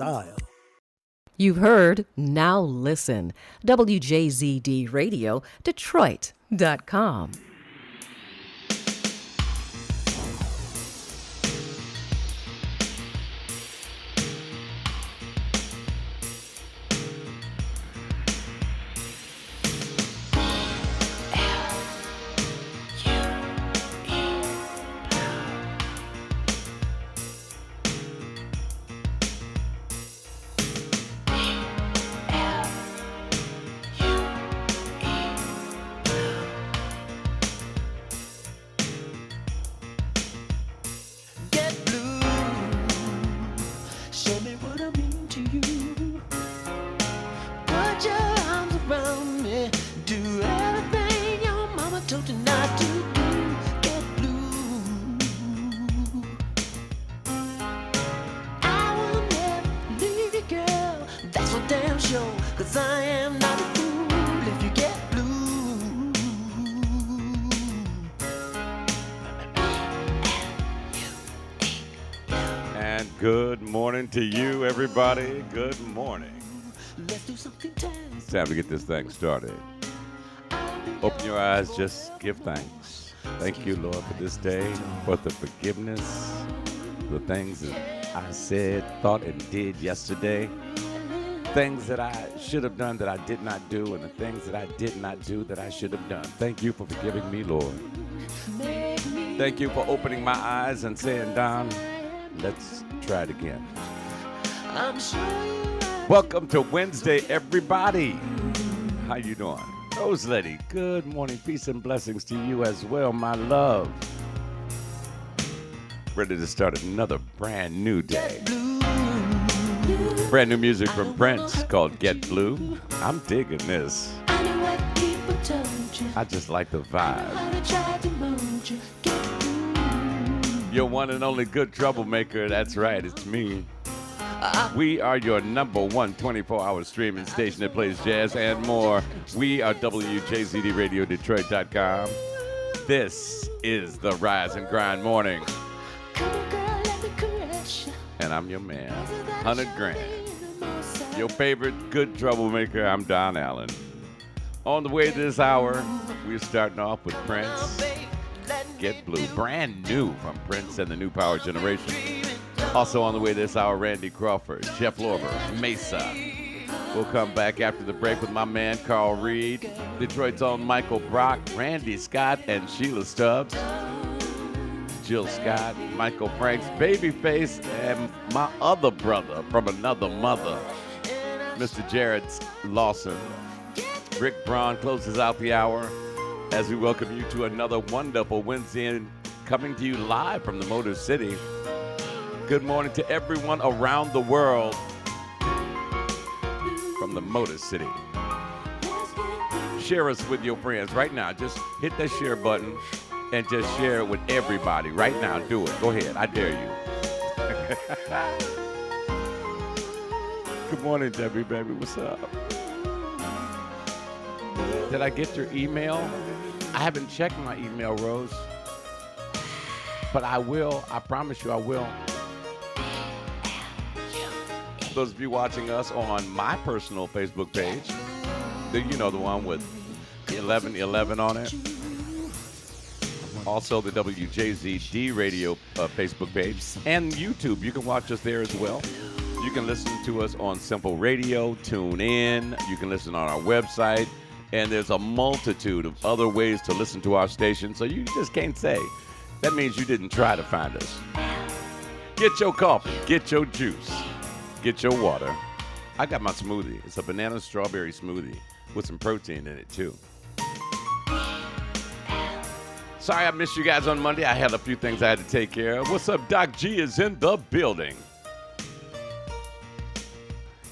style. You've heard Now Listen, WJZD Radio, Detroit.com. Good morning to you, everybody. Good morning. It's time to get this thing started. Open your eyes, just give thanks. Thank you, Lord, for this day, for the forgiveness, the things that I said, thought, and did yesterday, things that I should have done that I did not do, and the things that I did not do that I should have done. Thank you for forgiving me, Lord. Thank you for opening my eyes and saying, Don, let's try it again. Welcome to Wednesday, everybody. How you doing? Rose Lady, good morning. Peace and blessings to you as well, my love. Ready to start another brand new day. Brand new music from Prince called Get Blue. I'm digging this. I just like the vibe. Your one and only good troublemaker, that's right, it's me. We are your number one 24-hour streaming station that plays jazz and more. We are WJZD Radio Detroit.com. This is the Rise and Grind Morning. And I'm your man, 100 grand. Your favorite good troublemaker, I'm Don Allen. On the way this hour, we're starting off with Prince. Get Blue, brand new from Prince and the New Power Generation. Also on the way this hour, Randy Crawford, Jeff Lorber, Mesa. We'll come back after the break with my man Carl Reed, Detroit's own Michael Brock, Randy Scott, and Sheila Stubbs, Jill Scott, Michael Franks, Babyface, and my other brother from another mother, Mr. Jared Lawson. Rick Braun closes out the hour as we welcome you to another wonderful Wednesday, coming to you live from the Motor City. Good morning to everyone around the world from the Motor City. Share us with your friends right now. Just hit that share button and just share it with everybody right now. Do it. Go ahead. I dare you. Good morning, Debbie, baby. What's up? Did I get your email? I haven't checked my email, Rose. But I will. I promise you I will. Those of you watching us on my personal Facebook page, you know, the one with 1111 on it. Also the WJZD Radio Facebook page and YouTube. You can watch us there as well. You can listen to us on Simple Radio, tune in. You can listen on our website. And there's a multitude of other ways to listen to our station, so you just can't say. That means you didn't try to find us. Get your coffee, get your juice, get your water. I got my smoothie. It's a banana strawberry smoothie with some protein in it, too. Sorry I missed you guys on Monday. I had a few things I had to take care of. What's up? Doc G is in the building.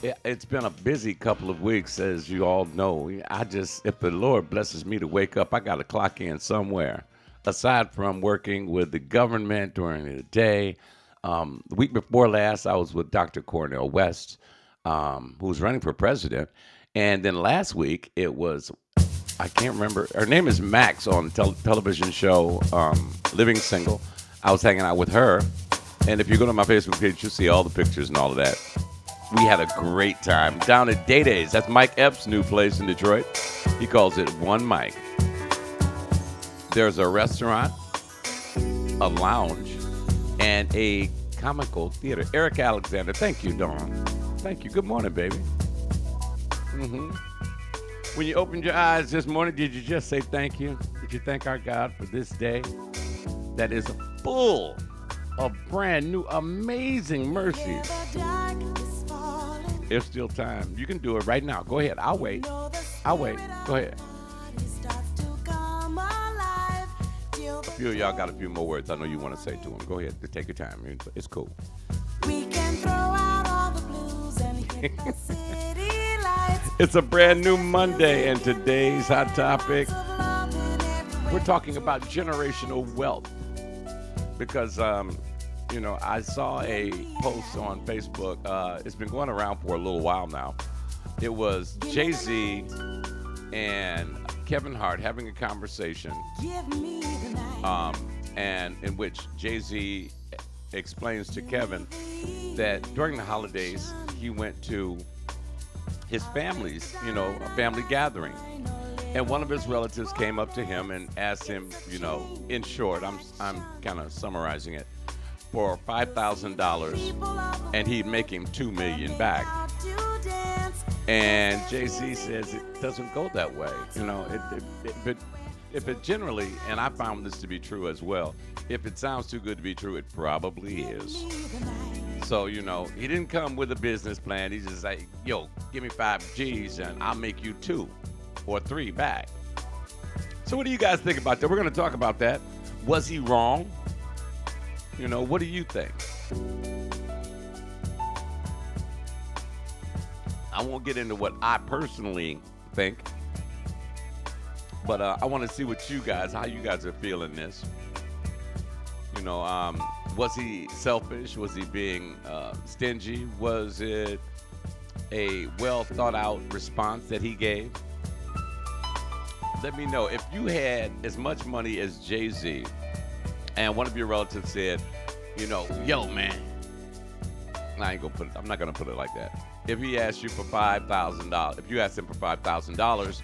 Yeah, it's been a busy couple of weeks, as you all know. If the Lord blesses me to wake up, I got to clock in somewhere. Aside from working with the government during the day, the week before last, I was with Dr. Cornel West, who was running for president. And then last week, it was, I can't remember, her name is Max on the television show, Living Single. I was hanging out with her. And if you go to my Facebook page, you'll see all the pictures and all of that. We had a great time down at Day Days. That's Mike Epps' new place in Detroit. He calls it One Mike. There's a restaurant, a lounge, and a comical theater. Eric Alexander, thank you, Dawn. Thank you. Good morning, baby. When you opened your eyes this morning, did you just say thank you? Did you thank our God for this day that is full of brand new, amazing mercies? There's still time. You can do it right now. Go ahead. I'll wait. Go ahead. A few of y'all got a few more words I know you want to say to them. Go ahead. Take your time. It's cool. We can throw out all the blues and hit the city lights. It's a brand new Monday, and today's hot topic, we're talking about generational wealth. Because, I saw a post on Facebook. It's been going around for a little while now. It was Jay-Z and Kevin Hart having a conversation, and in which Jay-Z explains to Kevin that during the holidays he went to his family's, a family gathering, and one of his relatives came up to him and asked him, in short, I'm kind of summarizing it, for $5,000, and he'd make him $2 million back. And Jay-Z says it doesn't go that way. If it generally, and I found this to be true as well, if it sounds too good to be true, it probably is. So, he didn't come with a business plan. He's just like, yo, give me 5 G's and I'll make you 2 or 3 back. So what do you guys think about that? We're going to talk about that. Was he wrong? What do you think? I won't get into what I personally think, but I want to see how you guys are feeling this. Was he selfish? Was he being stingy? Was it a well thought out response that he gave? Let me know. If you had as much money as Jay-Z and one of your relatives said, yo, man, I'm not gonna put it like that. If he asked you for $5,000, if you asked him for $5,000,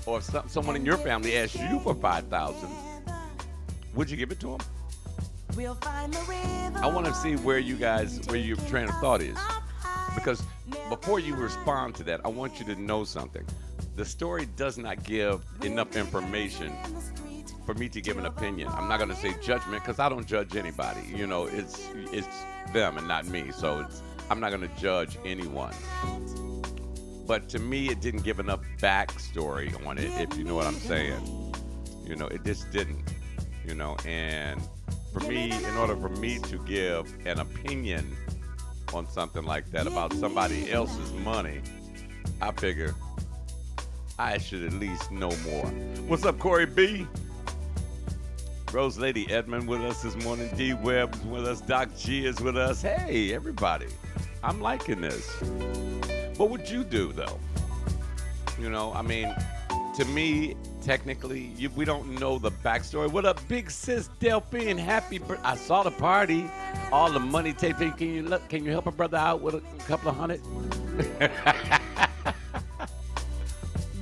or if someone in your family asked you for $5,000, would you give it to him? I want to see where your train of thought is, because before you respond to that, I want you to know something. The story does not give enough information for me to give an opinion. I'm not going to say judgment, because I don't judge anybody. It's them and not me. So I'm not going to judge anyone. But to me, it didn't give enough backstory on it, if you know what I'm saying. It just didn't. And for me, in order for me to give an opinion on something like that about somebody else's money, I figure I should at least know more. What's up, Corey B? Rose Lady Edmond with us this morning. D Webb is with us. Doc G is with us. Hey, everybody. I'm liking this. What would you do, though? To me, technically, we don't know the backstory. What up, big sis Delphine? Happy birthday. I saw the party. All the money taken. Can you help a brother out with a couple of hundred?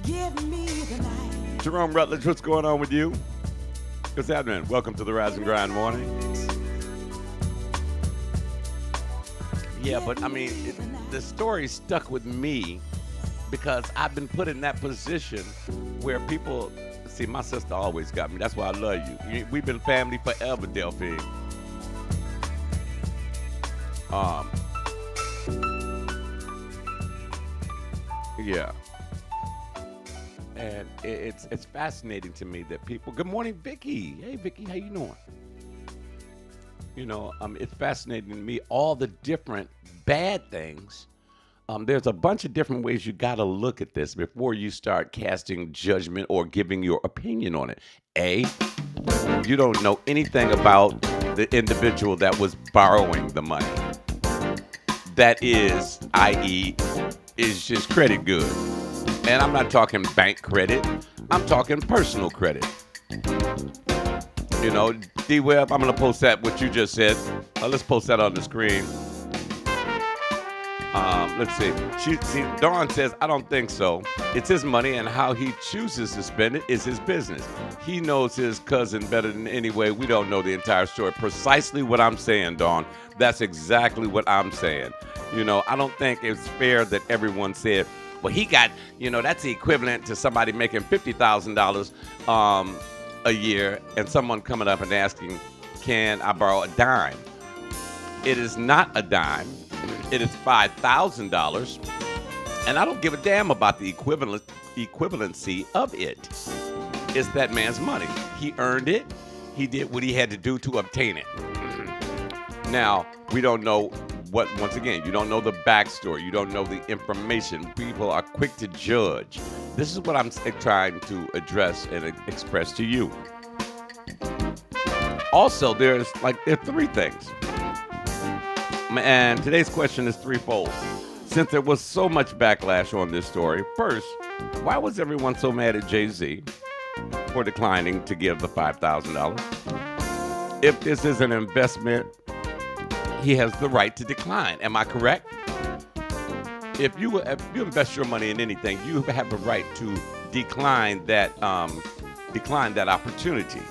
Give me the night. Jerome Rutledge, what's going on with you? What's happening? Welcome to the Rise and Grind morning. Yeah, but the story stuck with me because I've been put in that position where people see. My sister always got me. That's why I love you. We've been family forever, Delphine. Yeah. And it's fascinating to me that people. Good morning, Vicky. Hey, Vicky, how you doing? It's fascinating to me all the different bad things. There's a bunch of different ways you got to look at this before you start casting judgment or giving your opinion on it. A, you don't know anything about the individual that was borrowing the money. That is, i.e., is just credit good. And I'm not talking bank credit. I'm talking personal credit. D-Web, I'm going to post that, what you just said. Let's post that on the screen. Let's see. Dawn says, I don't think so. It's his money, and how he chooses to spend it is his business. He knows his cousin better than anyway. We don't know the entire story. Precisely what I'm saying, Dawn. That's exactly what I'm saying. I don't think it's fair that everyone said, well, he got, that's the equivalent to somebody making $50,000 a year and someone coming up and asking, can I borrow a dime? It is not a dime. It is $5,000, and I don't give a damn about the equivalency of it. It's that man's money. He earned it. He did what he had to do to obtain it. Now, we don't know once again, you don't know the backstory. You don't know the information. People are quick to judge. This is what I'm trying to address and express to you. Also, there are three things. And today's question is threefold. Since there was so much backlash on this story, first, why was everyone so mad at Jay-Z for declining to give the $5,000? If this is an investment, he has the right to decline. Am I correct? If you invest your money in anything, you have a right to decline that opportunity.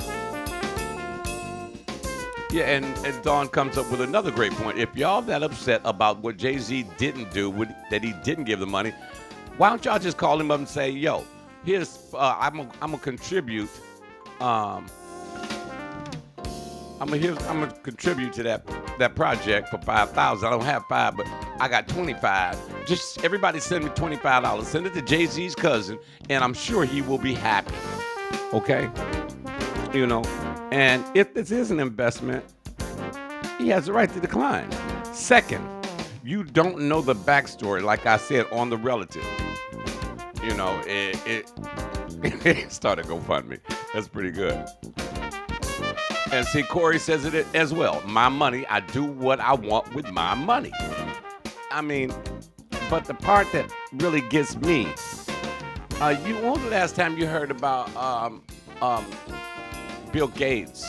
Yeah, and Dawn comes up with another great point. If y'all that upset about what Jay-Z didn't do, that he didn't give the money, why don't y'all just call him up and say, yo, here's I'm gonna contribute. I'm gonna contribute to that project for $5,000. I don't have $5, but I got $25. Just everybody send me $25. Send it to Jay-Z's cousin, and I'm sure he will be happy. Okay, And if this is an investment, he has the right to decline. Second, you don't know the backstory, like I said, on the relative. It started GoFundMe. That's pretty good. And see, Corey says it as well. My money, I do what I want with my money. I mean, but the part that really gets me, when was the last time you heard about Bill Gates,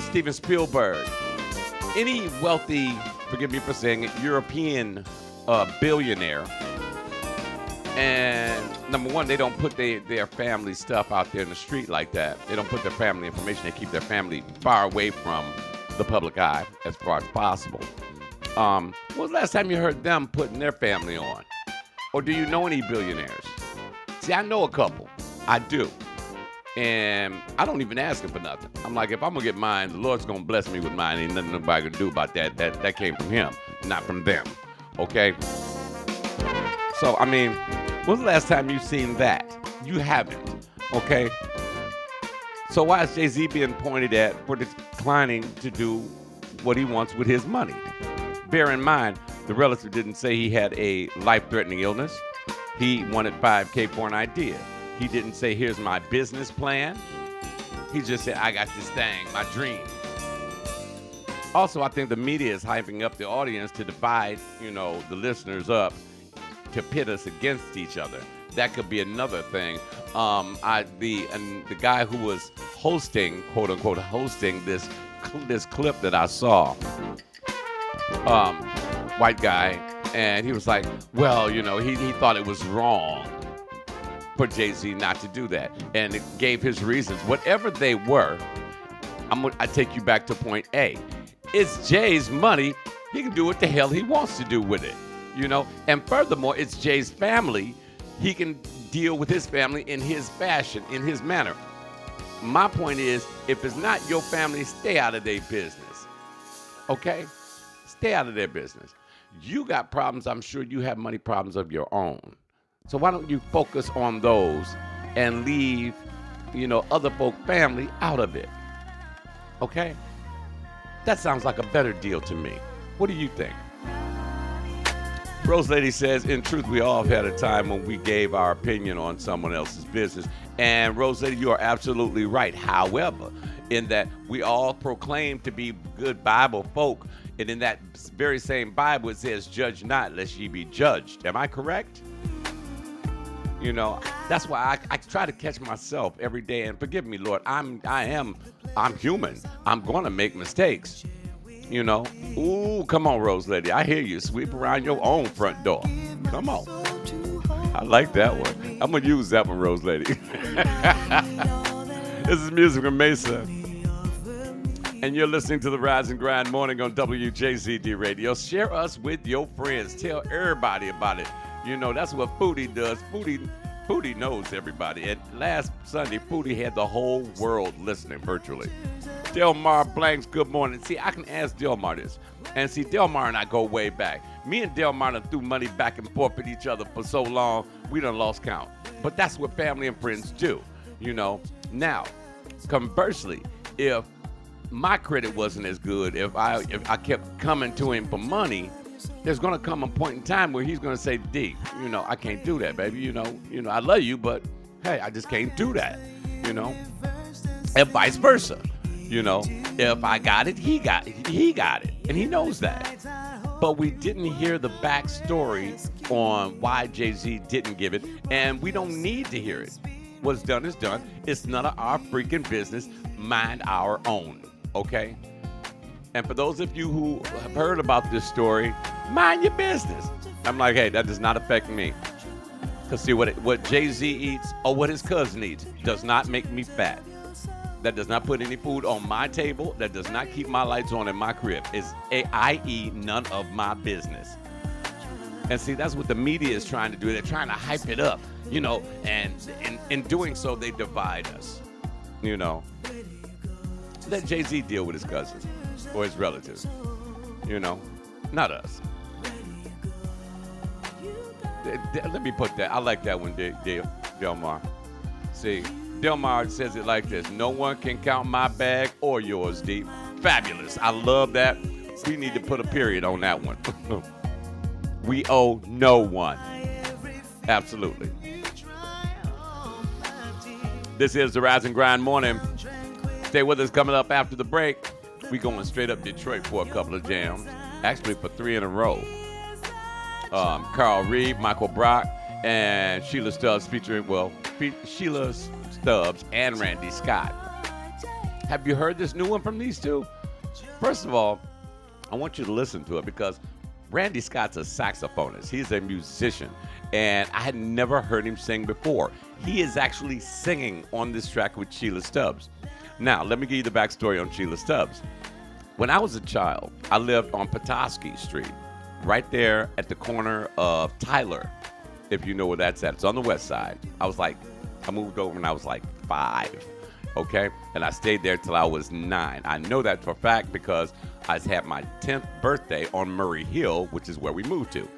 Steven Spielberg, any wealthy, forgive me for saying it, European billionaire? And number one, they don't put their family stuff out there in the street like that. They don't put their family information. They keep their family far away from the public eye as far as possible. When was the last time you heard them putting their family on? Or do you know any billionaires? See, I know a couple. I do. And I don't even ask him for nothing. I'm like, if I'm going to get mine, the Lord's going to bless me with mine. Ain't nothing nobody can do about that. That came from him, not from them. Okay? So, I mean, when's the last time you've seen that? You haven't. Okay? So why is Jay-Z being pointed at for declining to do what he wants with his money? Bear in mind, the relative didn't say he had a life-threatening illness. He wanted $5K for an idea. He didn't say, here's my business plan. He just said, I got this thing, my dream. Also, I think the media is hyping up the audience to divide, the listeners up, to pit us against each other. That could be another thing. The guy who was hosting, quote unquote, hosting this clip that I saw, white guy, and he was like, well, he thought it was wrong for Jay-Z not to do that, and it gave his reasons, whatever they were. I take you back to point A. It's Jay's money. He can do what the hell he wants to do with it, And furthermore, it's Jay's family. He can deal with his family in his fashion, in his manner. My point is, if it's not your family, stay out of their business. Okay? Stay out of their business. You got problems. I'm sure you have money problems of your own. So why don't you focus on those and leave, other folk family out of it? Okay? That sounds like a better deal to me. What do you think? Rose Lady says, in truth, we all have had a time when we gave our opinion on someone else's business. And Rose Lady, you are absolutely right. However, in that we all proclaim to be good Bible folk. And in that very same Bible, it says, judge not, lest ye be judged. Am I correct? That's why I try to catch myself every day. And forgive me, Lord, I'm human. I'm going to make mistakes. you know. Ooh, come on, Rose Lady. I hear you. Sweep around your own front door. Come on. I like that one. I'm going to use that one, Rose Lady. This is music from Mesa. And you're listening to the Rise and Grind Morning on WJZD Radio. Share us with your friends. Tell everybody about it. You know, that's what Foodie does. Foodie knows everybody. And last Sunday, Foodie had the whole world listening virtually. Delmar Blanks, good morning. See, I can ask Delmar this. And see, Delmar and I go way back. Me and Delmar done threw money back and forth at each other for so long, we done lost count. But that's what family and friends do, you know. Now, conversely, if my credit wasn't as good, if I kept coming to him for money, there's gonna come a point in time where he's gonna say, D, you know, I can't do that, baby. You know, I love you, but hey, I just can't do that, you know. And vice versa. You know, if I got it, he got it, and he knows that. But we didn't hear the backstory on why Jay-Z didn't give it, and we don't need to hear it. What's done is done. It's none of our freaking business. Mind our own, okay? And for those of you who have heard about this story, mind your business. I'm like, hey, that does not affect me. Because see, what Jay-Z eats or what his cousin eats does not make me fat. That does not put any food on my table. That does not keep my lights on in my crib. It's i.e. none of my business. And see, that's what the media is trying to do. They're trying to hype it up, you know, and in doing so, they divide us, you know. Let Jay-Z deal with his cousin or his relatives, you know, not us. Let me put that. I like that one, Delmar. See, Delmar says it like this: no one can count my bag or yours, D. Fabulous. I love that. We need to put a period on that one. We owe no one. Absolutely. This is the Rise and Grind Morning. Stay with us. Coming up after the break, we going straight up Detroit for a couple of jams. Actually, for 3 in a row. Carl Reed, Michael Brock, and Sheila Stubbs featuring, Sheila Stubbs and Randy Scott. Have you heard this new one from these two? First of all, I want you to listen to it because Randy Scott's a saxophonist. He's a musician, and I had never heard him sing before. He is actually singing on this track with Sheila Stubbs. Now, let me give you the backstory on Sheila Stubbs. When I was a child, I lived on Petoskey Street, right there at the corner of Tyler, if you know where that's at. It's on the west side. I moved over when I was like 5, okay? And I stayed there till I was 9. I know that for a fact because I had my 10th birthday on Murray Hill, which is where we moved to.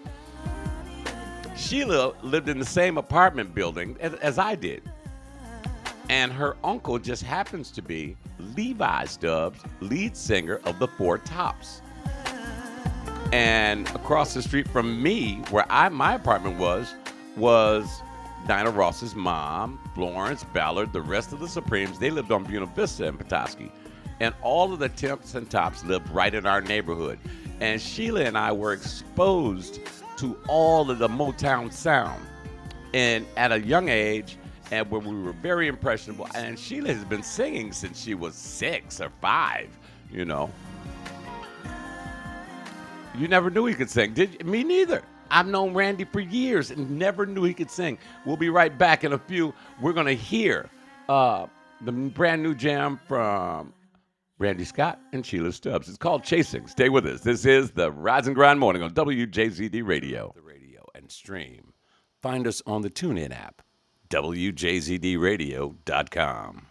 Sheila lived in the same apartment building as I did. And her uncle just happens to be Levi Stubbs, lead singer of the Four Tops. And across the street from me, where my apartment was Dinah Ross's mom, Florence, Ballard, the rest of the Supremes. They lived on Buena Vista in Petoskey. And all of the Temps and Tops lived right in our neighborhood. And Sheila and I were exposed to all of the Motown sound. And at a young age, and when we were very impressionable, and Sheila has been singing since she was 6 or 5, you know. You never knew he could sing, did you? Me neither. I've known Randy for years and never knew he could sing. We'll be right back in a few. We're going to hear the brand new jam from Randy Scott and Sheila Stubbs. It's called Chasing. Stay with us. This is the Rise and Grind Morning on WJZD Radio. The radio and stream. Find us on the TuneIn app, WJZDradio.com.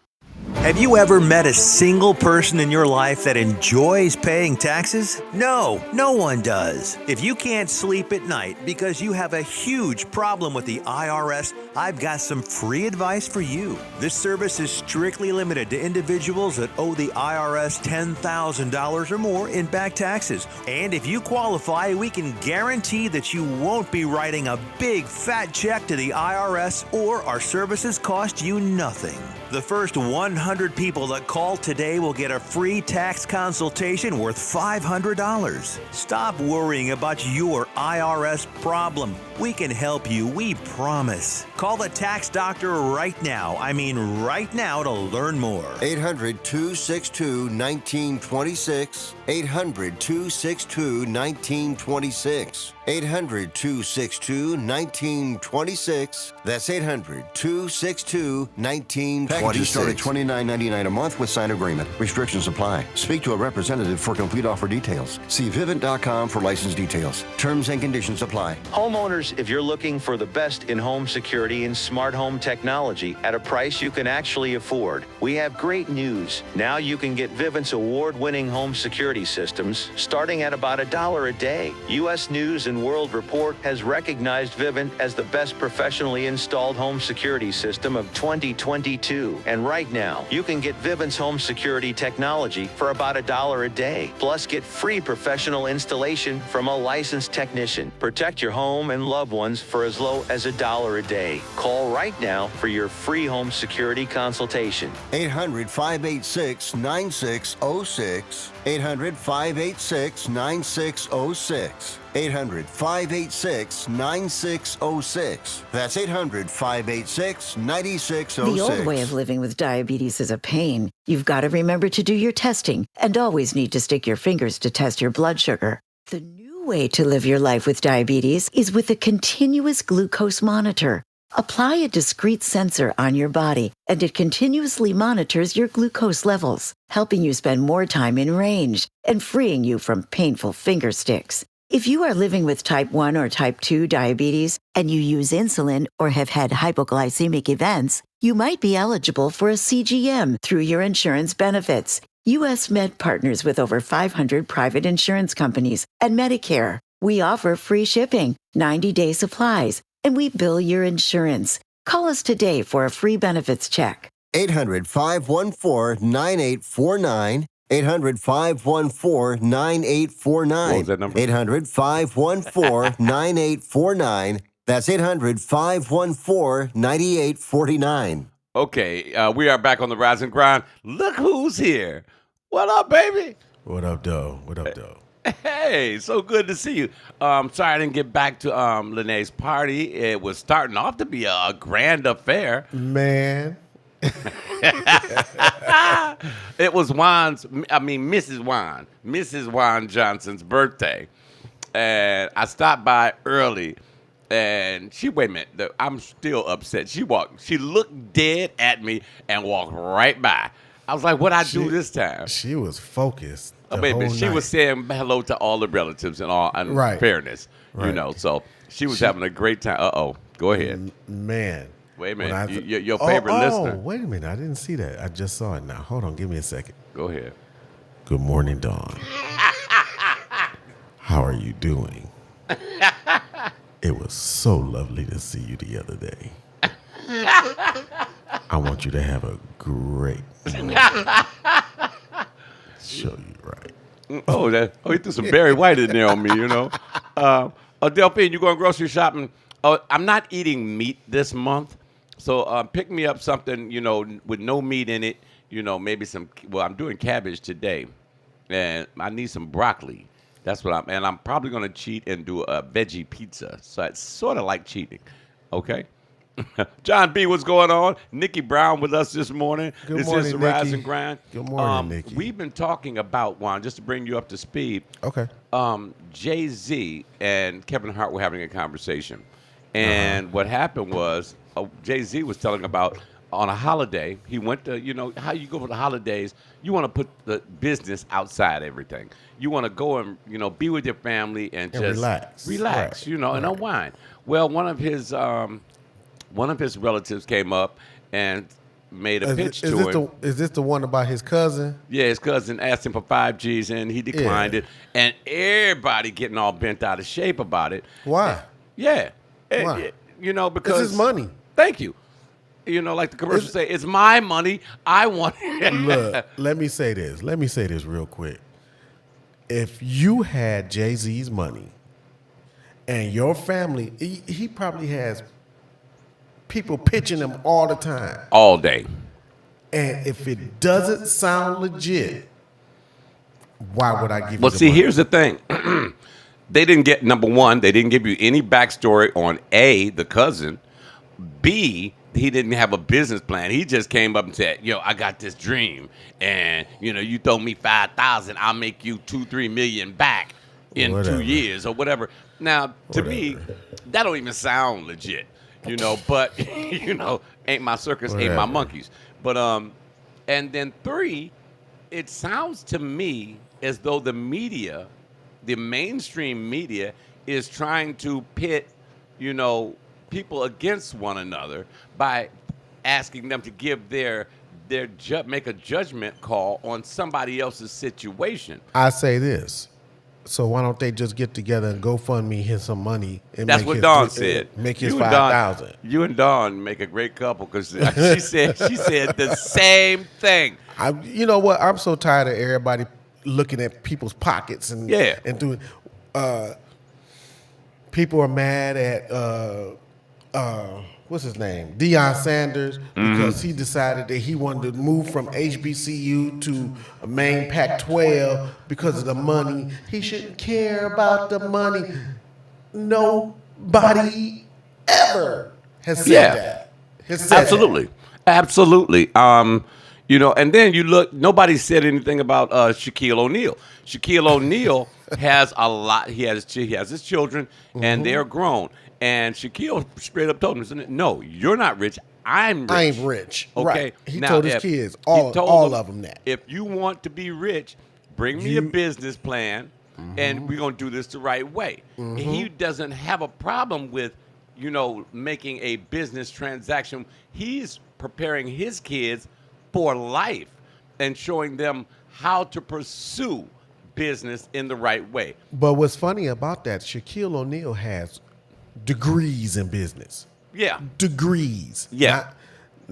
Have you ever met a single person in your life that enjoys paying taxes? No one does. If you can't sleep at night because you have a huge problem with the IRS, I've got some free advice for you. This service is strictly limited to individuals that owe the IRS $10,000 or more in back taxes. And if you qualify, we can guarantee that you won't be writing a big fat check to the IRS or our services cost you nothing. The first 100 people that call today will get a free tax consultation worth $500. Stop worrying about your IRS problem. We can help you, we promise. Call the tax doctor right now. I mean right now to learn more. 800-262-1926. 800-262-1926. 800-262-1926. That's 800-262-1926. Packages start at $29.99 a month with signed agreement. Restrictions apply. Speak to a representative for complete offer details. See Vivint.com for license details. Terms and conditions apply. Homeowners, if you're looking for the best in home security and smart home technology at a price you can actually afford, we have great news. Now you can get Vivint's award-winning home security systems starting at about $1 a day. U.S. News and World Report has recognized Vivint as the best professionally installed home security system of 2022. And right now, you can get Vivint's home security technology for about $1 a day. Plus, get free professional installation from a licensed technician. Protect your home and loved ones for as low as $1 a day. Call right now for your free home security consultation. 800-586-9606. 800-586-9606. 800-586-9606. That's 800-586-9606. The old way of living with diabetes is a pain. You've got to remember to do your testing and always need to stick your fingers to test your blood sugar. The new way to live your life with diabetes is with a continuous glucose monitor. Apply a discrete sensor on your body, and it continuously monitors your glucose levels, helping you spend more time in range and freeing you from painful finger sticks. If you are living with type 1 or type 2 diabetes and you use insulin or have had hypoglycemic events, you might be eligible for a CGM through your insurance benefits. U.S. Med partners with over 500 private insurance companies and Medicare. We offer free shipping, 90-day supplies, and we bill your insurance. Call us today for a free benefits check. 800-514-9849. 800-514-9849. What was that number? 800-514-9849. That's 800-514-9849. Okay, we are back on the Rise and Grind. Look who's here. What up, baby? What up, though? What up, though? Hey, so good to see you. Sorry I didn't get back to Lene's party. It was starting off to be a grand affair. Man. It was Mrs. Juan Johnson's birthday. And I stopped by early. And wait a minute, I'm still upset. She looked dead at me and walked right by. I was like, what'd I do this time? She was focused. She was saying hello to all the relatives and all, in fairness, So she was having a great time. Go ahead. Man. Wait a minute. Your favorite listener. Wait a minute. I didn't see that. I just saw it now. Hold on. Give me a second. Go ahead. Good morning, Dawn. How are you doing? It was so lovely to see you the other day. I want you to have a great morning. Show you right. He threw some Barry White in there on me, Delphine, you going grocery shopping? I'm not eating meat this month, so pick me up something, with no meat in it. Maybe I'm doing cabbage today, and I need some broccoli. That's what I'm probably going to cheat and do a veggie pizza. So it's sort of like cheating, okay? John B., what's going on? Nikki Brown with us this morning. Good morning, is the Nikki. Rise and Grind. Good morning, Nikki. We've been talking about, Juan, just to bring you up to speed. Okay. Jay-Z and Kevin Hart were having a conversation. And what happened was Jay-Z was telling about on a holiday, he went to, how you go for the holidays, you want to put the business outside everything. You want to go and, be with your family and just relax, right. And unwind. Well, one of his relatives came up and made a pitch to him. Is this the one about his cousin? Yeah, his cousin asked him for 5 G's and he declined it. And everybody getting all bent out of shape about it. Why? Yeah. Why? Because it's his money. Thank you. Like the commercials say, it's my money. I want it. Look, let me say this real quick. If you had Jay-Z's money and your family, he probably has people pitching him all the time. All day. And if it doesn't sound legit, why would I give you Well, the see, money? here's the thing. They didn't get, number one, they didn't give you any backstory on A, the cousin. B, he didn't have a business plan. He just came up and said, yo, I got this dream. And, you throw me 5,000, I'll make you 2-3 million back in Whatever. 2 years or whatever. Now, to me, that don't even sound legit, but, ain't my circus, ain't my Whatever. monkeys. But, and then 3, it sounds to me as though the media, the mainstream media, is trying to pit, people against one another by asking them to give make a judgment call on somebody else's situation. I say this. So why don't they just get together and GoFundMe him some money? And That's make what his Dawn said. Make his You and Dawn- 5,000. You and Dawn make a great couple because she said the same thing. You know what? I'm so tired of everybody looking at people's pockets and doing. People are mad at what's his name, Deion Sanders, because he decided that he wanted to move from HBCU to a main Pac-12 because of the money. He shouldn't care about the money. Nobody ever has said that. Has said Absolutely. And then you look, nobody said anything about Shaquille O'Neal. Shaquille O'Neal has a lot. He has his children, and they're grown. And Shaquille straight up told him, no, you're not rich. I'm rich. I'm rich. Okay. Right. He Now, told his if- kids, he all told them, of them that. If you want to be rich, bring me a business plan, and we're going to do this the right way. He doesn't have a problem with, making a business transaction. He's preparing his kids for life and showing them how to pursue business in the right way. But what's funny about that, Shaquille O'Neal has degrees in business. Yeah. Degrees. Yeah.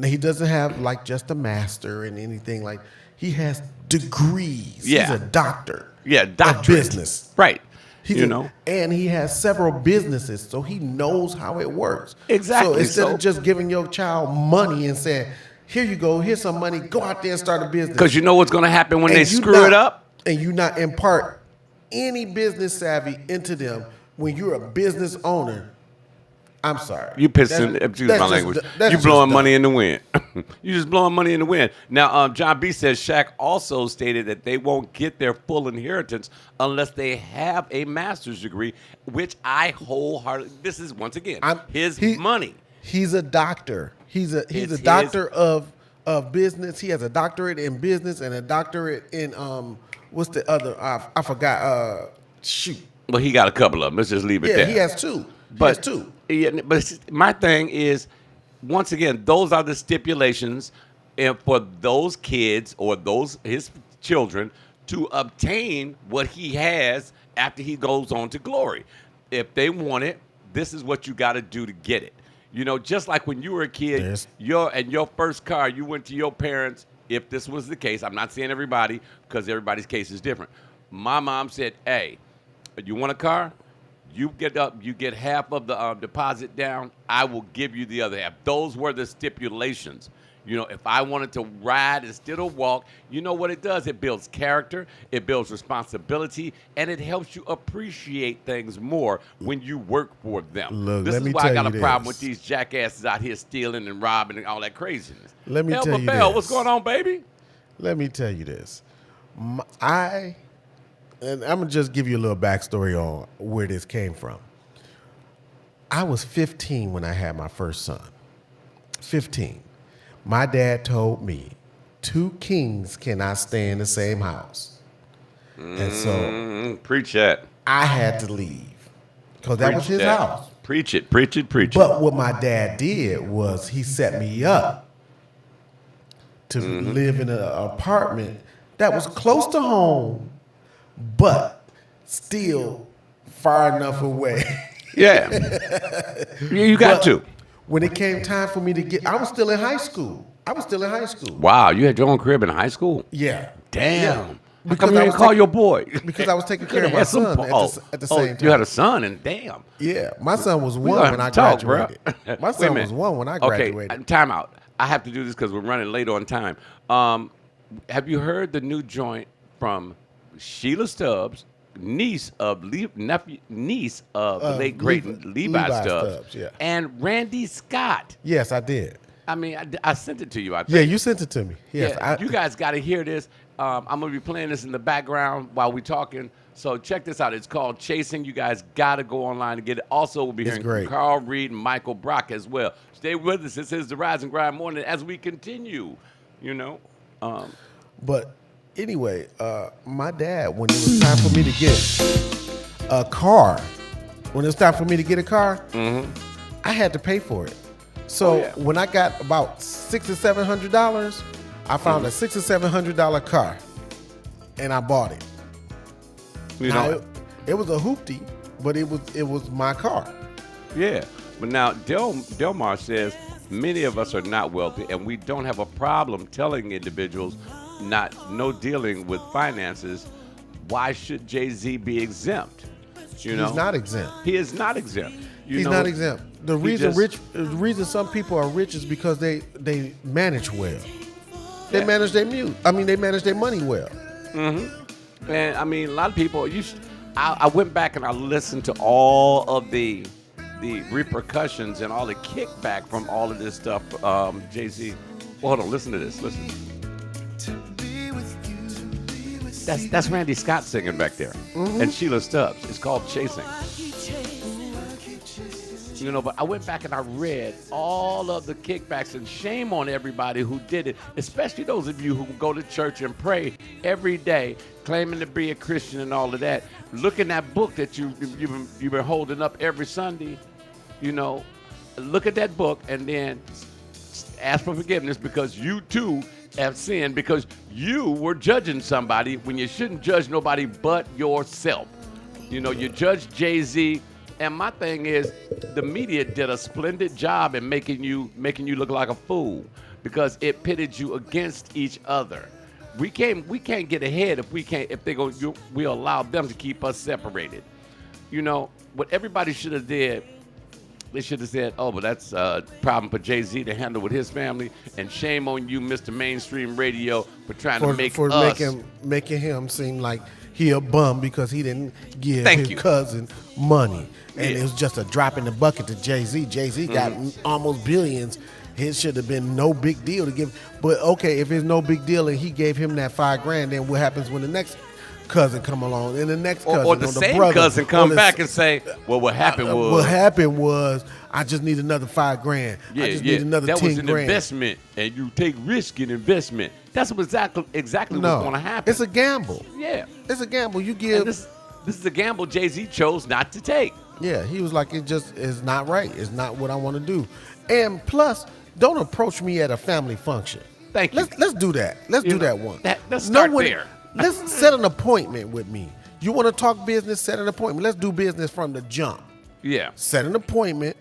He doesn't have like just a master and anything like. He has degrees. Yeah. He's a doctor. Yeah, of doctorate. business. Right. And he has several businesses, so he knows how it works. Exactly. So instead of just giving your child money and saying, "Here you go, here's some money, go out there and start a business," Because you know what's going to happen when and they you screw it up? and you not impart any business savvy into them when you're a business owner. I'm sorry. You pissing, excuse my language. You blowing money in the wind. You just blowing money in the wind. Now, John B says Shaq also stated that they won't get their full inheritance unless they have a master's degree, which I wholeheartedly, this is, once again, his money. He's a doctor. He's a It's doctor of business. He has a doctorate in business and a doctorate in what's the other? I forgot. Shoot. Well, he got a couple of them. Let's just leave it Yeah, there. he has two. But my thing is, once again, those are the stipulations and for those kids or his children to obtain what he has after he goes on to glory. If they want it, this is what you got to do to get it. Just like when you were a kid, your first car, you went to your parents. If this was the case, I'm not saying everybody because everybody's case is different. My mom said, "Hey, you want a car? You get half of the deposit down. I will give you the other half." Those were the stipulations. If I wanted to ride instead of walk, you know what it does? It builds character, it builds responsibility, and it helps you appreciate things more when you work for them. Look, This let is me why I tell got you a problem this. with these jackasses out here stealing and robbing and all that craziness. Let me tell you Bell, this. what's going on, baby? Let me tell you this. And I'm going to just give you a little backstory on where this came from. I was 15 when I had my first son. 15. My dad told me 2 kings cannot stay in the same house. And so Preach that. I had to leave because that was his house. Preach it, preach it, preach it. But what my dad did was he set me up to live in an apartment that was close to home, but still far enough away. Yeah. You got But to. When it came time for me to I was still in high school. Wow, you had your own crib in high school? Yeah. Damn. Yeah. How Because come you I didn't was call taking- your boy? Because I was taking care of Could've my had some son po- at the same time. You had a son, and damn. Yeah, my son was We 1 gonna when I talk, graduated. bruh. My Wait a son minute. was 1 when I Okay, graduated. time out. I have to do this because we're running late on time. Have you heard the new joint from Sheila Stubbs, niece of the late great Levi Stubbs, yeah. and Randy Scott? Yes, I did. I mean, I sent it to you. I think. Yeah, you sent it to me. Yes, Yeah, you guys got to hear this. I'm going to be playing this in the background while we're talking. So check this out. It's called Chasing. You guys got to go online and get it. Also, we'll be hearing from Carl Reed and Michael Brock as well. Stay with us. This is the Rise and Grind Morning as we continue, you know. But anyway, my dad, when it was time for me to get a car, I had to pay for it. So when I got about $600 or $700, I found a $600 or $700 car, and I bought it. It was a hoopty, but it was my car. Yeah, but now Delmar says many of us are not wealthy, and we don't have a problem telling individuals no dealing with finances. Why should Jay-Z be exempt? You know, he's not exempt. He is not exempt. He's not exempt. The reason some people are rich is because they manage well. They manage their they manage their money well. Mm-hmm. And I mean, a lot of people. I went back and I listened to all of the repercussions and all the kickback from all of this stuff. Jay-Z. Well, hold on. Listen to this. Listen. That's Randy Scott singing back there, and Sheila Stubbs. It's called Chasing. You know, but I went back and I read all of the kickbacks, and shame on everybody who did it, especially those of you who go to church and pray every day, claiming to be a Christian and all of that. Look in that book that you've been holding up every Sunday. You know, look at that book and then ask for forgiveness, because you too have sinned, because you were judging somebody when you shouldn't judge nobody but yourself. You know, you judged Jay-Z. And my thing is, the media did a splendid job in making you look like a fool, because it pitted you against each other. We can't get ahead if we allow them to keep us separated. You know what everybody should have did. They should have said, "Oh, but that's a problem for Jay-Z to handle with his family, and shame on you, Mr. Mainstream Radio, for trying to making him seem like he a bum because he didn't give his cousin money." And it was just a drop in the bucket to Jay-Z. Jay-Z got almost billions. It should have been no big deal to give. But okay, if it's no big deal and he gave him that $5,000, then what happens when the next cousin come along and the next cousin or the same brother, cousin come back and say, "Well, what happened was I just need another $5,000. Yeah, I just need another that 10 was an grand. investment, and you take risk in investment. That's exactly what's going to happen. It's a gamble. Yeah, it's a gamble. You give. This is a gamble Jay-Z chose not to take. Yeah, he was like, it just is not right. It's not what I want to do. And plus, don't approach me at a family function. Thank you. Let's do that. Let's do that one. Let's start there. Let's set an appointment with me. You want to talk business? Set an appointment. Let's do business from the jump. Yeah. Set an appointment.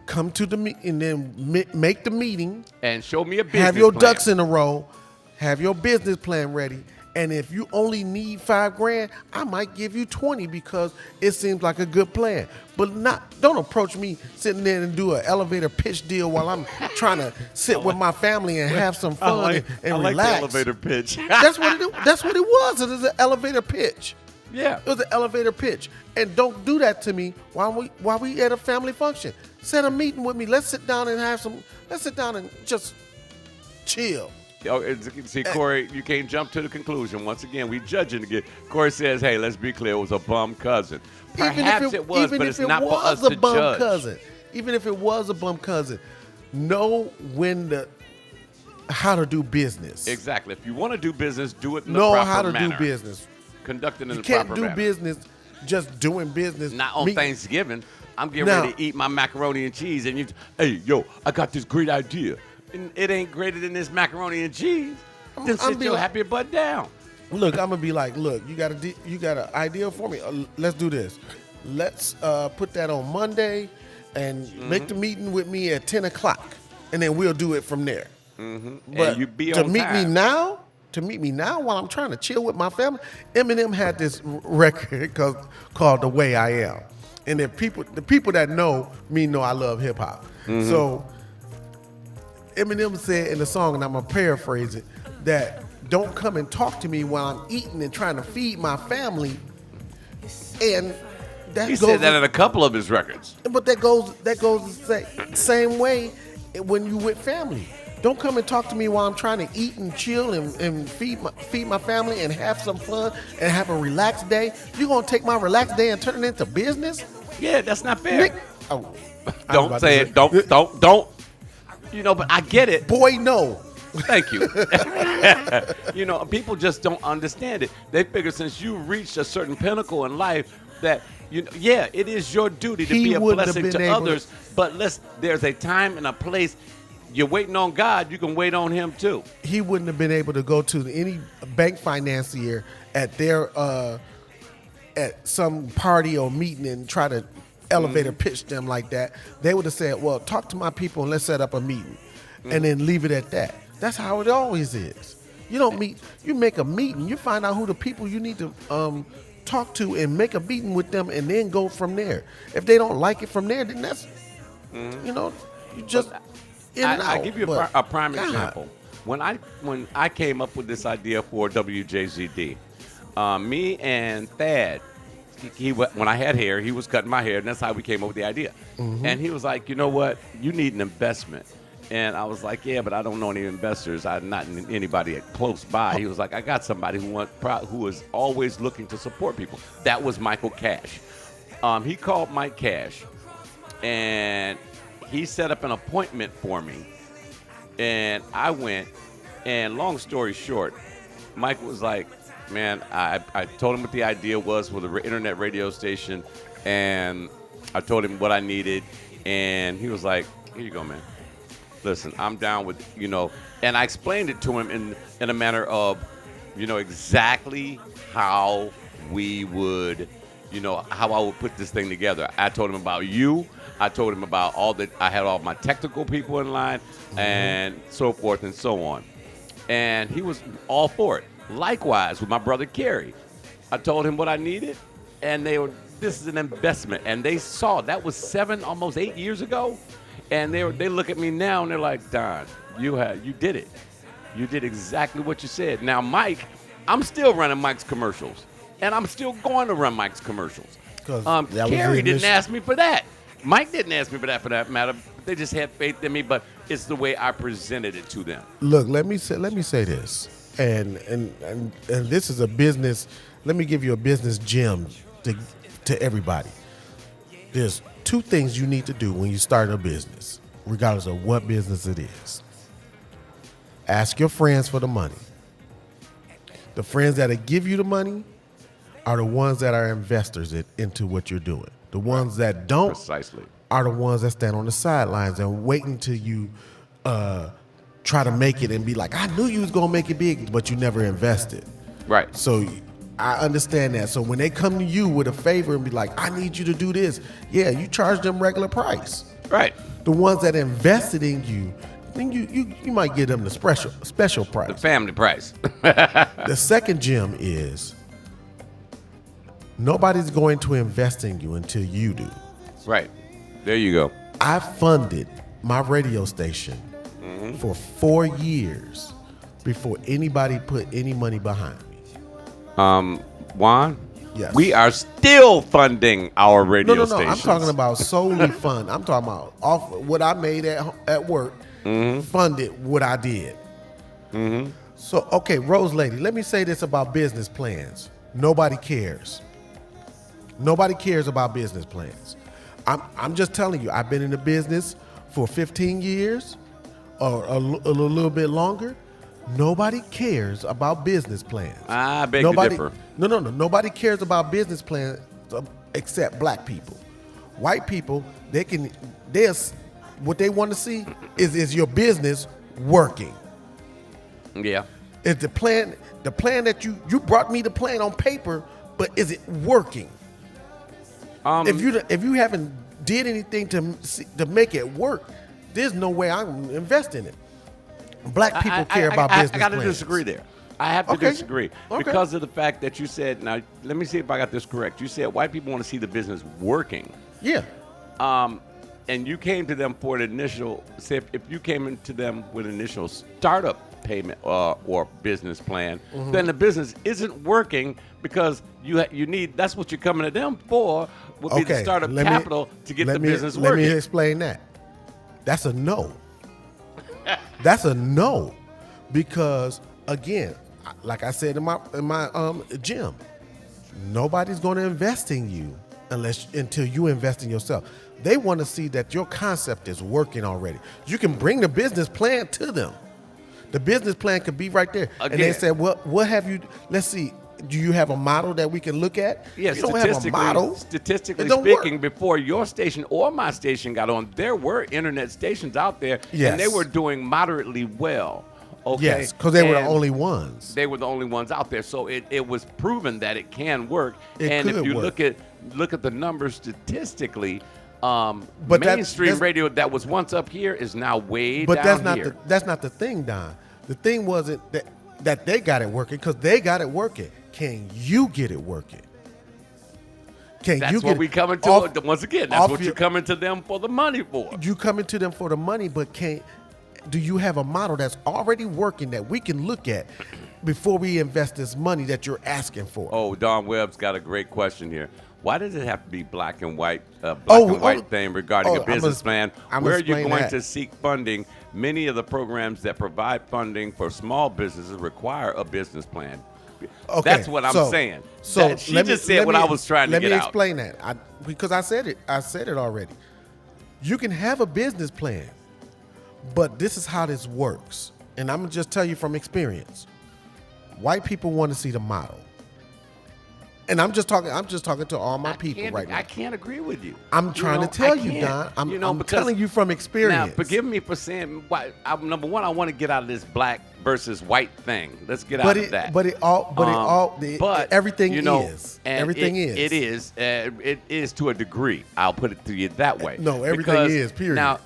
Come to the meeting, and then make the meeting. And show me a business plan. Have your ducks in a row. Have your business plan ready. And if you only need $5,000, I might give you 20 because it seems like a good plan. But don't approach me sitting there and do an elevator pitch deal while I'm trying to sit with my family and have some fun and relax. I like the elevator pitch. That's what it was. It was an elevator pitch. Yeah. It was an elevator pitch. And don't do that to me while we at a family function. Set a meeting with me. Let's sit down and just chill. See, Corey, you can't jump to the conclusion. Once again, we judging again. Corey says, "Hey, let's be clear. It was a bum cousin. Perhaps it was, but it's not for us to judge." Cousin. Even if it was a bum cousin, know how to do business. Exactly. If you want to do business, do it in the proper manner. Know how to do business. Conduct it in the proper manner. You can't do business just doing business. Not on Thanksgiving. I'm getting ready to eat my macaroni and cheese, and hey, yo, I got this great idea. It ain't greater than this macaroni and cheese. Then sit your happy butt down. Look, I'm gonna be like, look, you got an idea for me? Let's do this. Let's put that on Monday, and make the meeting with me at 10 o'clock, and then we'll do it from there. Mm-hmm. But and you be to on meet time. me now while I'm trying to chill with my family, Eminem had this record called "The Way I Am," and the people that know me know I love hip hop. Mm-hmm. So Eminem said in the song, and I'm gonna paraphrase it, that don't come and talk to me while I'm eating and trying to feed my family. And that He goes said that in a couple of his records. but that goes the same way when you with family. Don't come and talk to me while I'm trying to eat and chill and feed my family and have some fun and have a relaxed day. You gonna take my relaxed day and turn it into business? Yeah, that's not fair. Nick, oh, Don't say it. Don't. You know, but I get it. Boy, no. Thank you. You know, people just don't understand it. They figure since you reached a certain pinnacle in life that, yeah, it is your duty to be a blessing to others, but there's a time and a place. You're waiting on God, you can wait on him too. He wouldn't have been able to go to any bank financier at their at some party or meeting and try to elevator pitch them like that. They would have said, well, talk to my people and let's set up a meeting, and then leave it at that. That's how it always is. You don't meet, you make a meeting, you find out who the people you need to talk to and make a meeting with them and then go from there. If they don't like it from there, then that's, you just... I give you a prime example. When I came up with this idea for WJZD, me and Thad, when I had hair, he was cutting my hair, and that's how we came up with the idea. And he was like, you know what? You need an investment. And I was like, yeah, but I don't know any investors. I'm not anybody close by. He was like, I got somebody who is always looking to support people. That was Michael Cash. He called Mike Cash, and he set up an appointment for me, and I went, and long story short, Mike was like, man, I told him what the idea was for the internet radio station, and I told him what I needed, and he was like, here you go, man. Listen, I'm down with, and I explained it to him in a manner of, exactly how we would, how I would put this thing together. I told him about you. I told him about I had all my technical people in line and so forth and so on. And he was all for it. Likewise with my brother Kerry. I told him what I needed, and this is an investment. And they saw, that was almost 8 years ago. And they look at me now and they're like, Don, you did it. You did exactly what you said. Now, Mike, I'm still running Mike's commercials. And I'm still going to run Mike's commercials. Kerry didn't ask me for that. Mike didn't ask me for that matter. They just had faith in me, but it's the way I presented it to them. Look, let me say this, and this is a business. Let me give you a business gem to everybody. There's two things you need to do when you start a business, regardless of what business it is. Ask your friends for the money. The friends that'll give you the money are the ones that are investors into what you're doing. The ones that don't are the ones that stand on the sidelines and wait until you try to make it and be like, I knew you was going to make it big, but you never invested. Right. So I understand that. So when they come to you with a favor and be like, I need you to do this, yeah, you charge them regular price. Right. The ones that invested in you, then you might give them the special price. The family price. The second gem is nobody's going to invest in you until you do. Right. There you go. I funded my radio station for 4 years before anybody put any money behind me. Juan? Yes. We are still funding our radio stations. I'm talking about solely fund. I'm talking about off what I made at work, funded what I did. So, okay, Rose Lady, let me say this about business plans. Nobody cares. Nobody cares about business plans. I'm just telling you, I've been in the business for 15 years or a little bit longer. Nobody cares about business plans. I beg to differ. No. Nobody cares about business plans except black people. White people, what they want to see is your business working. Yeah. Is the plan that you brought me the plan on paper, but is it working? If you haven't did anything to make it work, there's no way I'm investing in it. Black people care about business plans. I got to disagree there. I have to disagree because of the fact that you said, now let me see if I got this correct. You said white people want to see the business working. Yeah. and you came to them for an initial, say if you came into them with an initial startup payment or business plan, then the business isn't working because you need, that's what you're coming to them for, would be the startup capital to get the business working. Let me explain that. That's a no. That's a no, because again, like I said in my gym, nobody's going to invest in you until you invest in yourself. They want to see that your concept is working already. You can bring the business plan to them. The business plan could be right there. Again. And they said, what have you, let's see, do you have a model that we can look at? Yeah, you don't have a model. Statistically speaking, before your station or my station got on, there were internet stations out there, and they were doing moderately well. Okay? Yes, because they were the only ones. They were the only ones out there, so it was proven that it can work. And if you look at the numbers statistically, mainstream radio that was once up here is now way down here. But that's not the thing, Don. The thing wasn't that they got it working, because they got it working. Can you get it working? That's what we coming to. Once again, that's what you're coming to them for the money for. You coming to them for the money, but do you have a model that's already working that we can look at before we invest this money that you're asking for? Oh, Don Webb's got a great question here. Why does it have to be black and white thing regarding a business plan? Where are you going to seek funding? Many of the programs that provide funding for small businesses require a business plan. Okay, that's what I'm saying. So she just said what I was trying to get out. Let me explain that. Because I said it. I said it already. You can have a business plan, but this is how this works. And I'm gonna just tell you from experience. White people want to see the model. And I'm just talking to all my people right now. I can't agree with you. I'm trying to tell you, Don. I'm telling you from experience. Now, forgive me for saying, number one, I want to get out of this black versus white thing. Let's get out of that. Everything is. Everything is. It is. It is to a degree. I'll put it to you that way. No, everything is, period. Now,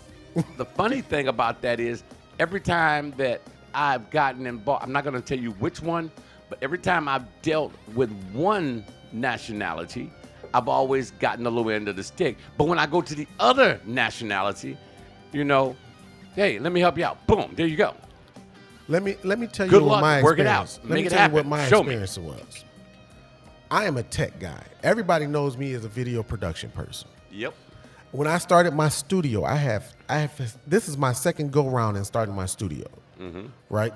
the funny thing about that is every time that I've gotten involved, I'm not going to tell you which one, but every time I've dealt with one nationality, I've always gotten the low end of the stick. But when I go to the other nationality, hey, let me help you out. Boom, there you go. Let me tell you what my experience. Work it out. Make it happen. What my experience was. I am a tech guy. Everybody knows me as a video production person. Yep. When I started my studio, I have this is my second go round in starting my studio. Mm-hmm. Right?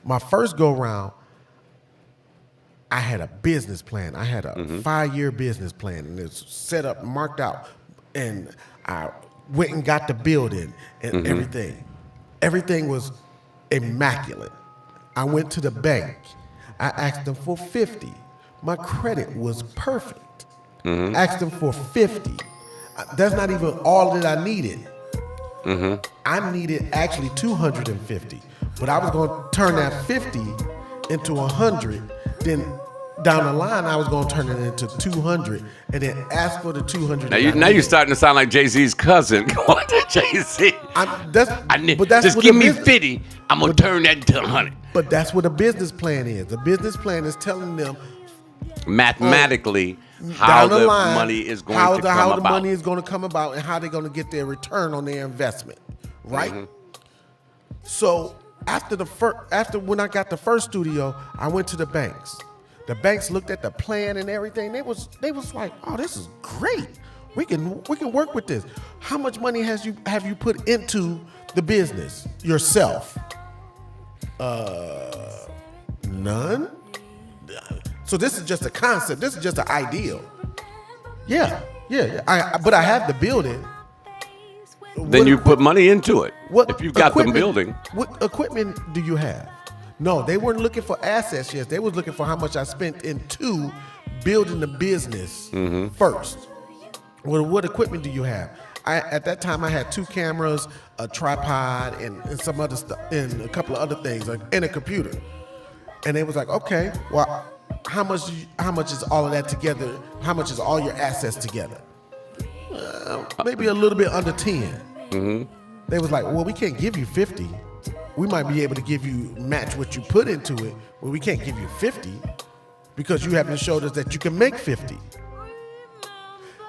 My first go round, I had a business plan. I had a 5-year business plan, and it's set up, marked out, and I went and got the building and everything. Everything was immaculate. I went to the bank. I asked them for 50. My credit was perfect. Asked them for 50. That's not even all that I needed. I needed actually 250, but I was going to turn that 50 into 100. Then down the line, I was going to turn it into 200, and then ask for the 200. Now you're starting to sound like Jay-Z's cousin. Going to Jay-Z. Just give me 50. I'm going to turn that into 100. But that's what a business plan is. The business plan is telling them mathematically how the money is going to come about. How the money is going to come about and how they're going to get their return on their investment, right? So after when I got the first studio, I went to the banks. The banks looked at the plan and everything. They was like, "Oh, this is great. We can work with this. How much money have you put into the business yourself?" None. So this is just a concept. This is just an ideal. Yeah. But I have the building. Then you put money into it. If you got the building. What equipment do you have? No, they weren't looking for assets yet. They was looking for how much I spent into building the business first. What equipment do you have? At that time, I had 2 cameras, a tripod, and some other stuff, and a couple of other things, and a computer. And they was like, okay, well, how much is all of that together? How much is all your assets together? Maybe a little bit under 10. They was like, well, we can't give you 50. We might be able to match what you put into it, but we can't give you 50 because you haven't showed us that you can make 50.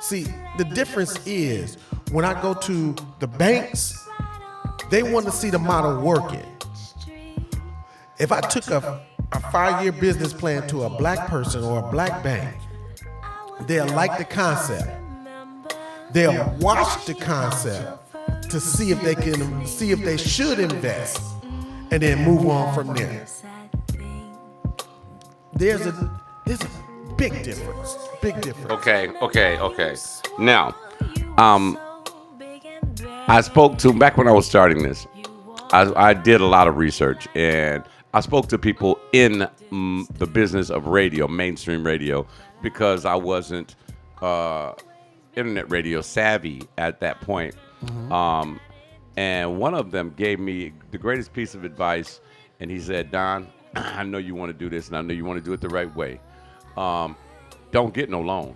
See, the difference is when I go to the banks, they want to see the model working. If I took a 5-year business plan to a black person or a black bank, they'll like the concept. They'll watch the concept to see if they should invest, and then move on from there. There's a big difference. Big difference. Okay. Now, I spoke to, back when I was starting this, I did a lot of research, and I spoke to people in the business of radio, mainstream radio, because I wasn't internet radio savvy at that point. Mm-hmm. And one of them gave me the greatest piece of advice, and he said, Don, I know you want to do this, and I know you want to do it the right way. Don't get no loan.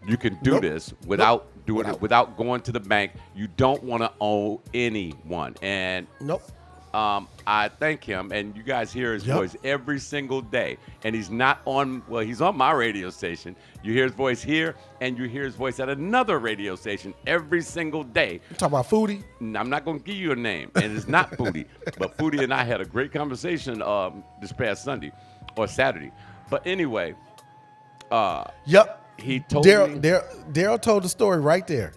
You can do this without doing it, without going to the bank. You don't want to owe anyone. And I thank him, and you guys hear his voice every single day. And he's not on, well, he's on my radio station. You hear his voice here, and you hear his voice at another radio station every single day. You talking about Foodie? I'm not going to give you a name, and it's not Foodie. But Foodie and I had a great conversation this past Sunday or Saturday. But anyway, he told me. Daryl told the story right there.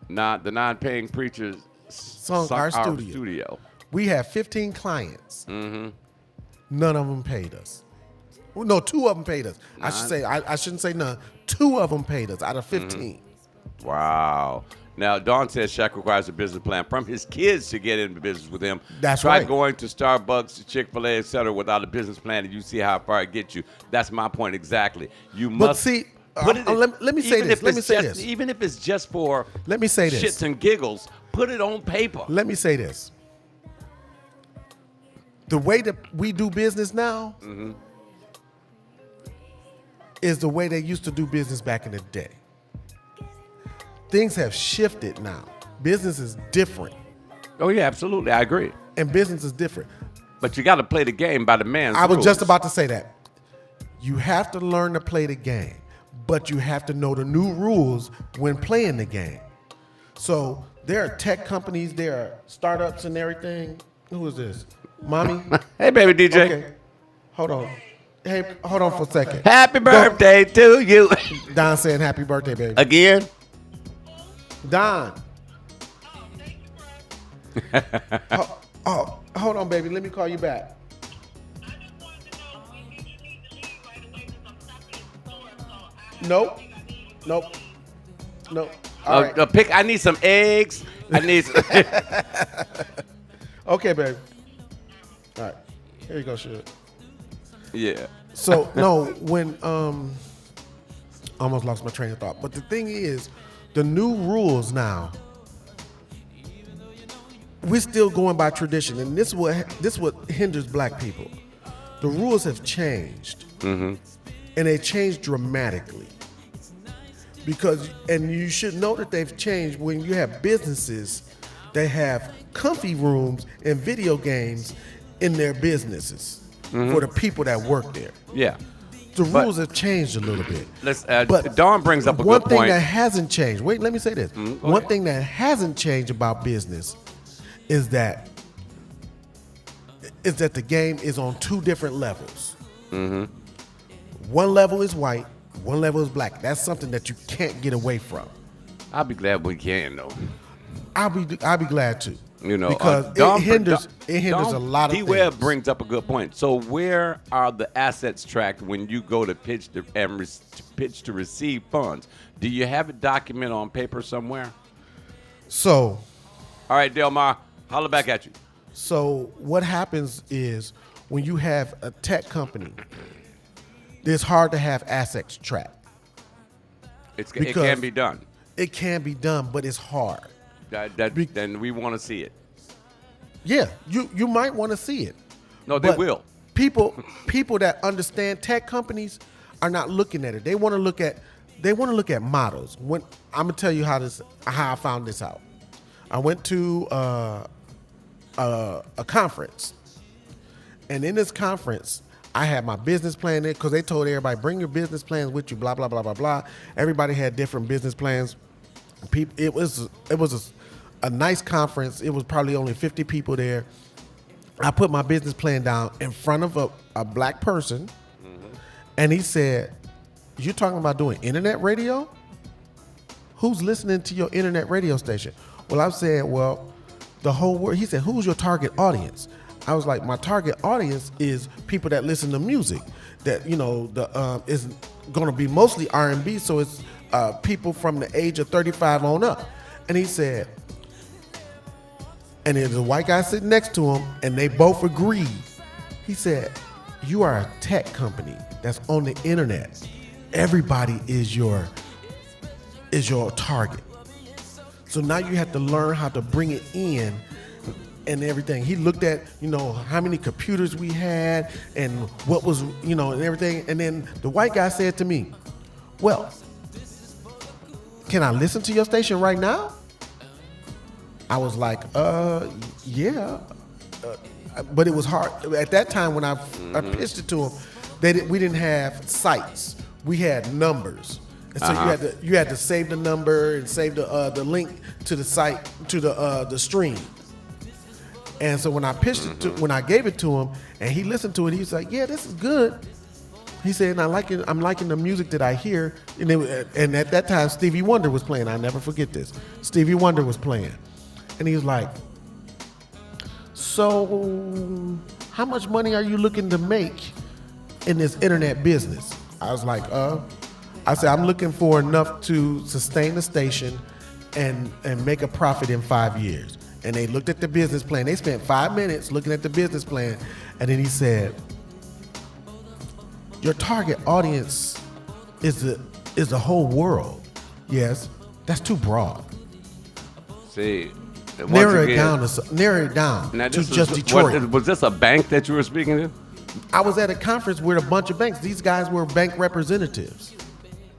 The non-paying preachers sunk our studio. We had 15 clients. Mm-hmm. None of them paid us. Well, no, 2 of them paid us. I should say I shouldn't say none. 2 of them paid us out of 15. Mm-hmm. Wow. Now, Don says Shaq requires a business plan from his kids to get into business with him. That's right. Try going to Starbucks, Chick-fil-A, et cetera, without a business plan, and you see how far it gets you. That's my point exactly. You must see. Let me say this. Even if it's just for shits and giggles, put it on paper. Let me say this. The way that we do business now is the way they used to do business back in the day. Things have shifted now. Business is different. Oh, yeah, absolutely. I agree. And business is different. But you got to play the game by the man's rules. I was just about to say that. You have to learn to play the game, but you have to know the new rules when playing the game. So there are tech companies, there are startups and everything. Who is this? Mommy? Hey, baby DJ. Okay. Hold on. Hey, hold on for a second. Happy birthday to you. Don saying happy birthday, baby. Again? Don. Hold on, baby. Let me call you back. Nope. All right. I need some eggs. I need some. Okay, baby. All right. Here you go, shit. Yeah. So, no, when, almost lost my train of thought. But the thing is, the new rules now, we're still going by tradition. And this is what hinders black people. The rules have changed. Mm-hmm. And they changed dramatically. And you should know that they've changed when you have businesses that have comfy rooms and video games in their businesses for the people that work there. Yeah. The rules have changed a little bit. But Dawn brings up a good point. One thing that hasn't changed, wait, let me say this. One thing that hasn't changed about business is that the game is on 2 different levels. Mm-hmm. One level is white, one level is black. That's something that you can't get away from. I'll be glad we can, though. I'll be glad to. You know, because it hinders a lot of things. D-Web brings up a good point. So where are the assets tracked when you go to pitch to receive funds? Do you have it documented on paper somewhere? So, all right, Delmar, holler back at you. So what happens is when you have a tech company, it's hard to have assets tracked. It can be done. It can be done, but it's hard. Then we want to see it. Yeah, you might want to see it. No, they will. People that understand tech companies are not looking at it. They want to look at models. When I'm gonna tell you how I found this out. I went to a conference, and in this conference, I had my business plan there because they told everybody, bring your business plans with you, blah, blah, blah, blah, blah. Everybody had different business plans. It was a nice conference. It was probably only 50 people there. I put my business plan down in front of a black person, and he said, "You're talking about doing internet radio? Who's listening to your internet radio station?" Well, I said, "Well, the whole world." He said, "Who's your target audience?" I was like, "My target audience is people that listen to music. That is going to be mostly R&B, so it's people from the age of 35 on up." And he said, and there's a white guy sitting next to him, and they both agreed. He said, "You are a tech company that's on the internet. Everybody is your target. So now you have to learn how to bring it in and everything." He looked at, how many computers we had and what was, and everything. And then the white guy said to me, "Well, can I listen to your station right now?" I was like, yeah. But it was hard. At that time when I pitched it to him, we didn't have sites. We had numbers. And so you had to save the number and save the link to the site, to the stream. And so when I pitched it when I gave it to him and he listened to it, he was like, "Yeah, this is good." He said, "I'm liking the music that I hear." And at that time, Stevie Wonder was playing. I'll never forget this. Stevie Wonder was playing. And he was like, "So how much money are you looking to make in this internet business?" I was like, I said, "I'm looking for enough to sustain the station and make a profit in 5 years." And they looked at the business plan. They spent 5 minutes looking at the business plan. And then he said, "Your target audience is the whole world." Yes, that's too broad. See, Narrow it down now to just Detroit. Was this a bank that you were speaking to? I was at a conference with a bunch of banks. These guys were bank representatives.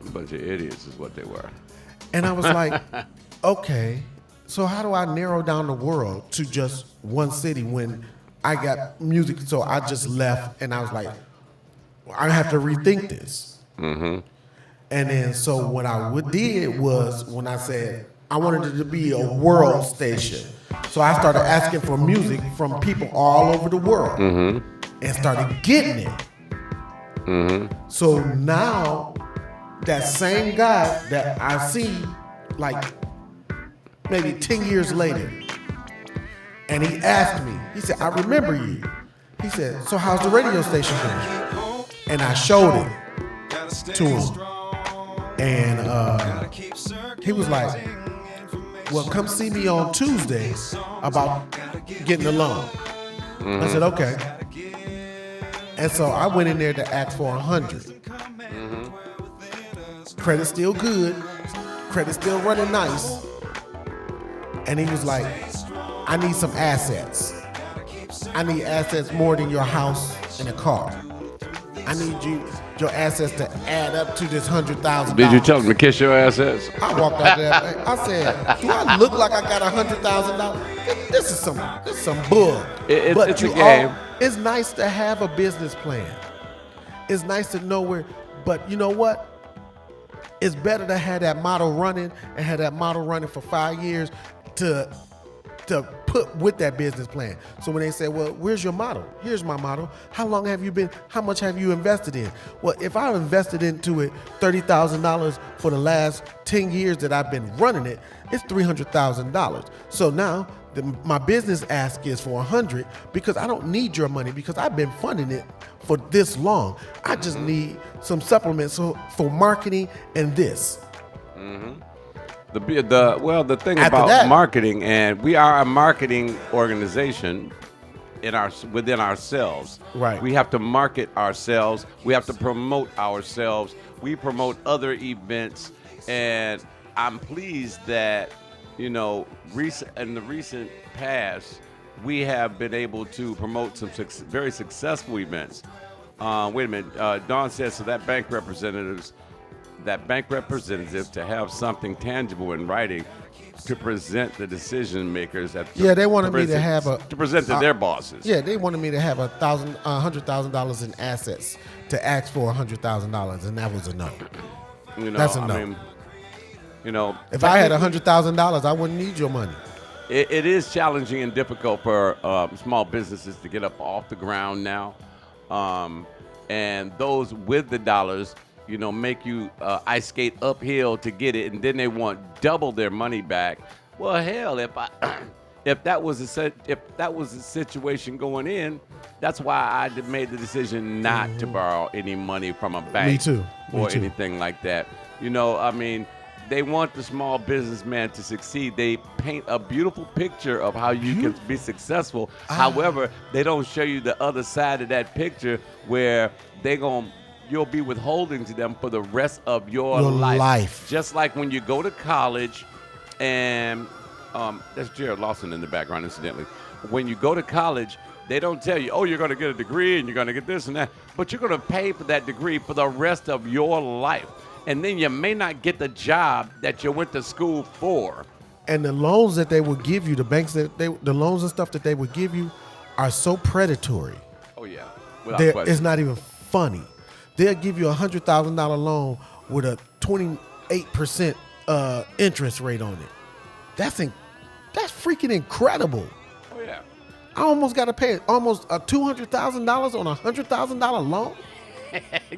A bunch of idiots is what they were. And I was like, okay, so how do I narrow down the world to just one city when I got music? So I just left and I was like, I have to rethink this. Mm-hmm. And then so what I did was when I said, I wanted it to be a world station. So I started asking for music from people all over the world and started getting it. So now that same guy that I see like maybe 10 years later, and he asked me, he said, "I remember you." He said, "So how's the radio station going?" And I showed it to him. And he was like, "Well, come see me on Tuesday about getting a loan." I said, "Okay." And so I went in there to ask for 100. Credit still good. Credit still running nice. And he was like, "I need some assets. I need assets more than your house and a car. I need your assets to add up to this $100,000. Did you tell him to kiss your assets? I walked out there. I said, "Do I look like I got $100,000? This is some bull." But it's a game. It's nice to have a business plan. It's nice to know where. But you know what? It's better to have that model running and have that model running for 5 years to put with that business plan. So when they say, "Well, where's your model?" Here's my model. How long have you been, how much have you invested in? Well, if I invested into it $30,000 for the last 10 years that I've been running it, it's $300,000. So now my business ask is for 100 because I don't need your money because I've been funding it for this long. I just need some supplements for marketing and this. The thing about marketing, and we are a marketing organization within ourselves. Right. We have to market ourselves. We have to promote ourselves. We promote other events, and I'm pleased that in the recent past we have been able to promote some very successful events. Wait a minute, Dawn says so that bank representatives that bank representative to have something tangible in writing to present the decision makers they wanted me to have to present to their bosses. Yeah, they wanted me to have $100,000 in assets to ask for $100,000, and that was a no. That's a no. I mean, if I had $100,000, I wouldn't need your money. It is challenging and difficult for small businesses to get up off the ground now, and those with the dollars, make you ice skate uphill to get it, and then they want double their money back. Well, hell, if that was a situation going in, that's why I made the decision not to borrow any money from a bank. Me too. Anything like that. I mean, they want the small businessman to succeed. They paint a beautiful picture of how you can be successful. However, they don't show you the other side of that picture where you'll be withholding to them for the rest of your life. Just like when you go to college, and that's Jared Lawson in the background, incidentally. When you go to college, they don't tell you, you're going to get a degree and you're going to get this and that, but you're going to pay for that degree for the rest of your life. And then you may not get the job that you went to school for. And the loans that they will give you, the loans and stuff that they will give you are so predatory. Oh, yeah. Without question. It's not even funny. They'll give you a $100,000 loan with a 28% interest rate on it. That's freaking incredible. Oh, yeah. I almost got to pay almost $200,000 on a $100,000 loan.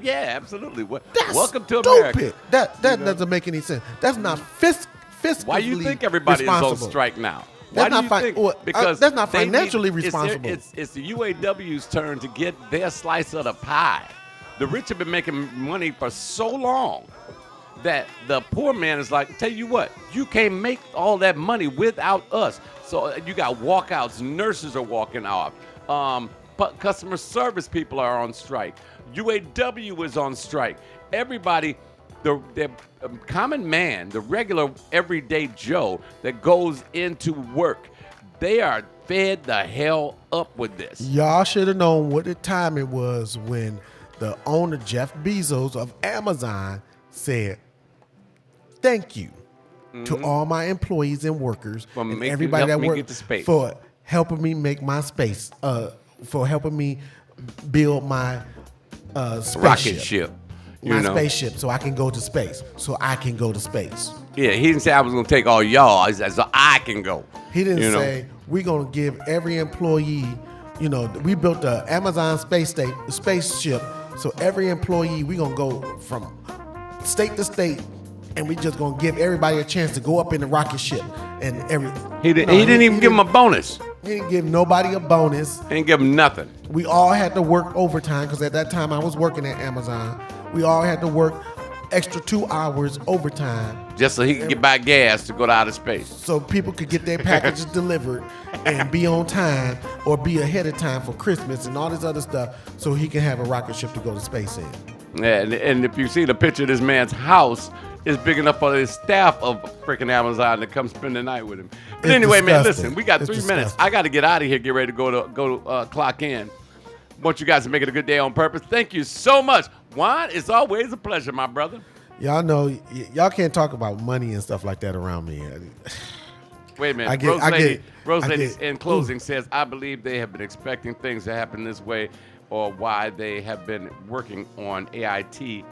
Yeah, absolutely. That's welcome to stupid. America. That doesn't make any sense. That's not fiscally Why do you think everybody is on strike now? Why do you think? Because that's not financially responsible. It's the UAW's turn to get their slice of the pie. The rich have been making money for so long that the poor man is like, tell you what, you can't make all that money without us. So you got walkouts, nurses are walking off, but customer service people are on strike. UAW is on strike. Everybody, the common man, the regular everyday Joe that goes into work, they are fed the hell up with this. Y'all should have known what the time it was when the owner, Jeff Bezos of Amazon, said, thank you to all my employees and workers and everybody that worked for helping me make my space, for helping me build my spaceship. Spaceship, so I can go to space. Yeah, he didn't say I was going to take all y'all. He said, so I can go. He didn't say we're going to give every employee, we built the Amazon spaceship, so every employee, we're going to go from state to state, and we just going to give everybody a chance to go up in the rocket ship. He didn't even give them a bonus. He didn't give nobody a bonus. He didn't give them nothing. We all had to work overtime because at that time I was working at Amazon. We all had to work extra 2 hours overtime. Just so he could get by gas to go to outer space. So people could get their packages delivered and be on time or be ahead of time for Christmas and all this other stuff so he can have a rocket ship to go to space in. Yeah, and if you see the picture of this man's house, it's big enough for his staff of freaking Amazon to come spend the night with him. But anyway, man, listen, we got 3 minutes. I got to get out of here, get ready to go to clock in. Want you guys to make it a good day on purpose. Thank you so much. Juan, it's always a pleasure, my brother. Y'all know, y'all can't talk about money and stuff like that around me. Wait a minute. Rose Lady, in closing, says, I believe they have been expecting things to happen this way, or why they have been working on AIT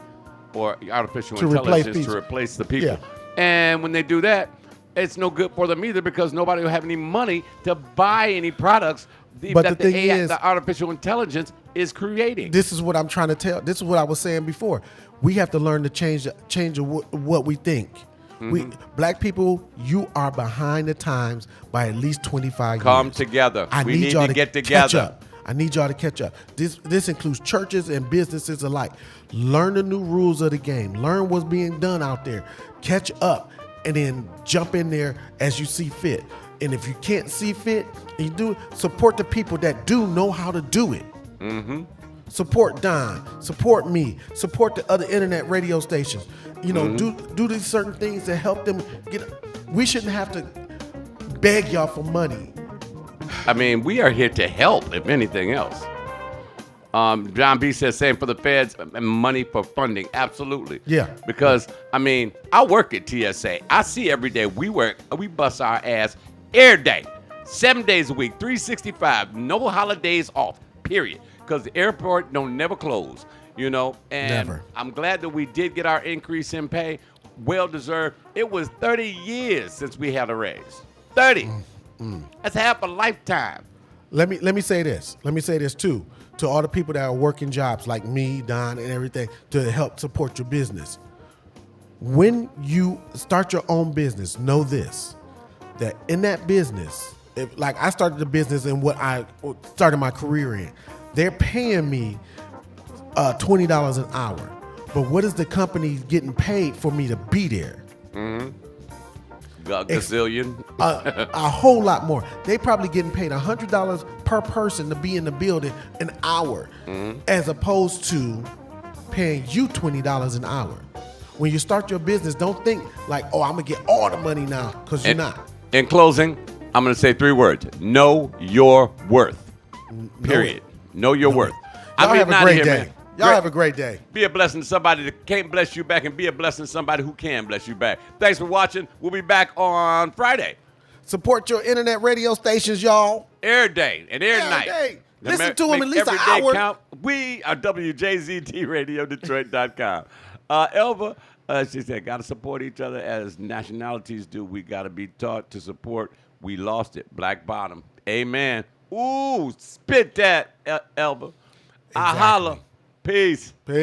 or artificial intelligence to replace the people. Yeah. And when they do that, it's no good for them either because nobody will have any money to buy any products that the artificial intelligence is creating. This is what I'm trying to tell. This is what I was saying before. We have to learn to change what we think. Mm-hmm. Black people, you are behind the times by at least 25 years. Come together. We need to get together. I need y'all to catch up. This includes churches and businesses alike. Learn the new rules of the game. Learn what's being done out there. Catch up and then jump in there as you see fit. And if you can't see fit, support the people that do know how to do it. Mm-hmm. Support Don. Support me. Support the other internet radio stations. Do these certain things to help them get. We shouldn't have to beg y'all for money. I mean, we are here to help, if anything else. John B says, same for the feds and money for funding. Absolutely. Yeah. Because, I mean, I work at TSA. I see every day we bust our ass every day. 7 days a week, 365, no holidays off, period. Because the airport don't never close, you know. And Never. I'm glad that we did get our increase in pay. Well deserved. It was 30 years since we had a raise. 30. That's half a lifetime. Let me say this. Let me say this too to all the people that are working jobs like me, Don, and everything to help support your business. When you start your own business, know this, that in that business, like I started the business and what I started my career in, they're paying me $20 an hour. But what is the company getting paid for me to be there? A gazillion. A whole lot more. They probably getting paid $100 per person to be in the building an hour, as opposed to paying you $20 an hour. When you start your business, don't think like, oh, I'm gonna get all the money now, because you're not. In closing, I'm gonna say 3 words: know your worth. Period. Know your worth. Y'all have a great day. Man. Y'all have a great day. Be a blessing to somebody that can't bless you back, and be a blessing to somebody who can bless you back. Thanks for watching. We'll be back on Friday. Support your internet radio stations, y'all. Air day and air night. Day. Listen to them at least an every day hour. Count. We are WJZD Radio Detroit.com. Elva, she said, got to support each other as nationalities do. We got to be taught to support. We lost it. Black bottom. Amen. Ooh, spit that, Elva. I holla. Peace. Peace.